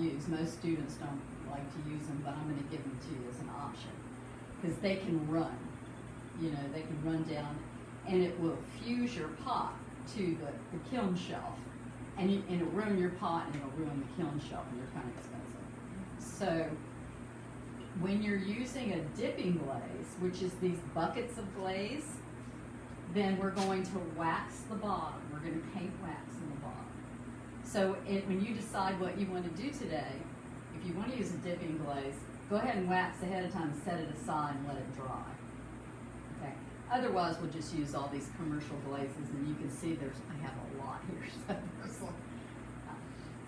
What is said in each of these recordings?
use. Most students don't like to use them, but I'm going to give them to you as an option because they can run. You know, they can run down, and it will fuse your pot to the kiln shelf, and it'll ruin your pot and it'll ruin the kiln shelf, and they're kind of expensive. So when you're using a dipping glaze, which is these buckets of glaze, then we're going to wax the bottom. We're going to paint wax in the bottom. So when you decide what you want to do today, if you want to use a dipping glaze, go ahead and wax ahead of time, set it aside, and let it dry. Okay. Otherwise, we'll just use all these commercial glazes, and you can see I have a lot here.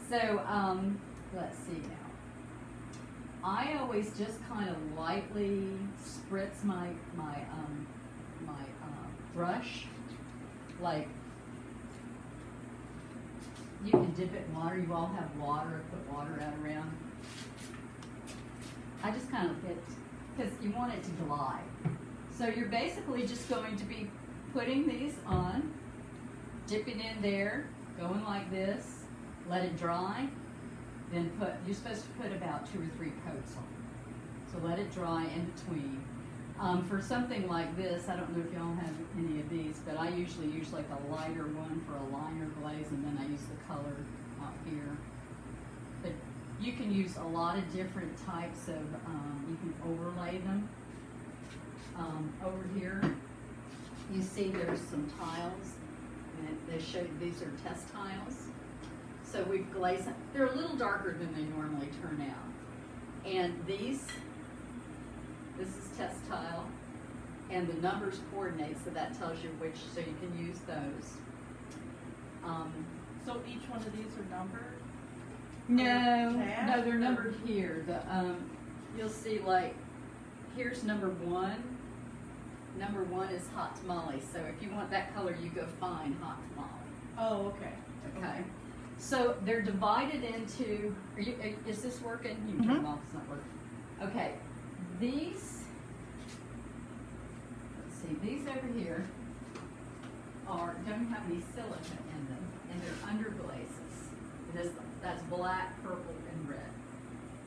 So let's see now. I always just kind of lightly spritz my brush, like you can dip it in water. You all have water, put water out around. I just kind of hit, because you want it to glide. So you're basically just going to be putting these on, dipping in there, going like this, let it dry, then you're supposed to put about 2 or 3 coats on. So let it dry in between. For something like this, I don't know if y'all have any of these, but I usually use like a lighter one for a liner glaze, and then I use the color out here. But you can use a lot of different types of, you can overlay them. Over here, you see there's some tiles, and they show you these are test tiles. So we've glazed them. They're a little darker than they normally turn out. And this is test tile, and the numbers coordinate, so that tells you which, so you can use those. So each one of these are numbered? No, they're numbered here. You'll see, like, here's number 1. Number 1 is hot tamale. So if you want that color, you go find hot tamale. Oh, okay. Okay. So they're divided into, is this working? You can turn them off, it's not working. Okay. These, let's see, these over here don't have any silica in them, and they're under glazes. That's black, purple, and red.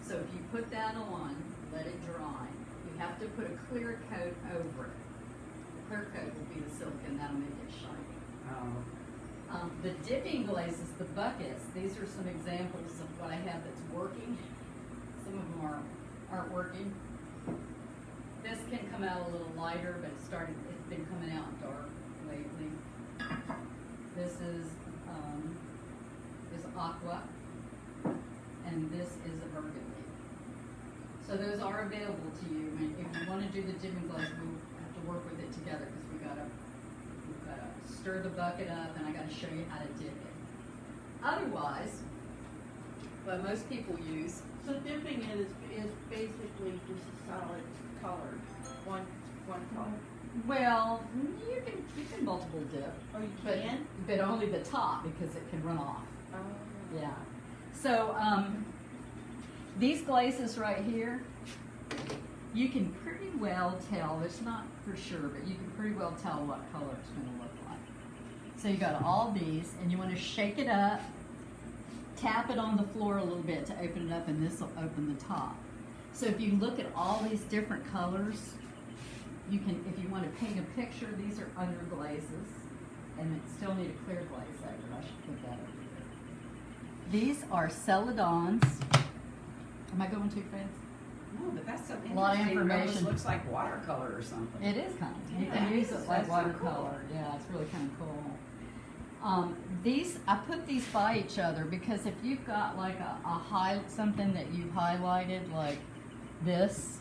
So if you put that on, let it dry, you have to put a clear coat over it. The clear coat will be the silica, and that'll make it shiny. The dipping glazes, the buckets, these are some examples of what I have that's working. Some of them aren't working. This can come out a little lighter, but it's been coming out dark lately. This is aqua, and this is a burgundy. So those are available to you. And if you want to do the dipping glaze, we have to work with it together because we've got to stir the bucket up, and I got to show you how to dip it. Otherwise, what most people use. So dipping it is basically just a solid color, one color. Well, you can multiple dip. Oh, you can? But only the top, because it can run off. Oh. Yeah. So these glazes right here, you can pretty well tell. It's not for sure, but you can pretty well tell what color it's going to look like. So you got all these, and you want to shake it up, tap it on the floor a little bit to open it up, and this will open the top. So if you look at all these different colors, you can, if you want to paint a picture, these are under glazes, and it still need a clear glaze over. I should put that over here. These are celadons. Am I going too fast? No, but that's so interesting. A lot of It information. almost looks like watercolor or something. It is kind of. You Yeah, can it use is. it like That's so watercolor. cool. Yeah, it's really kind of cool. I put these by each other because if you've got like something that you've highlighted like this,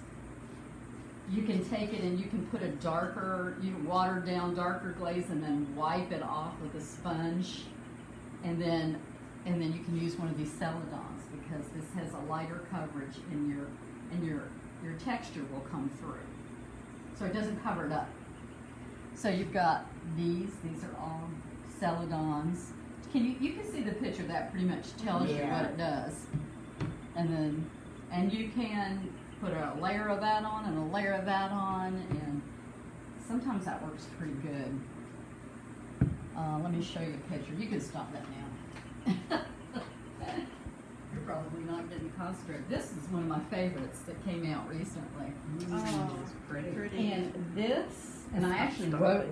you can take it and you can put you can water down darker glaze and then wipe it off with a sponge, and then you can use one of these celadons because this has a lighter coverage and your texture will come through. So it doesn't cover it up. So you've got these are all celadons. You can see the picture, that pretty much tells you what it does. And you can put a layer of that on and a layer of that on, and sometimes that works pretty good. Let me show you a picture. You can stop that now. You're probably not getting concentrated. This is one of my favorites that came out recently. Oh, It's pretty. pretty. And this, and I actually wrote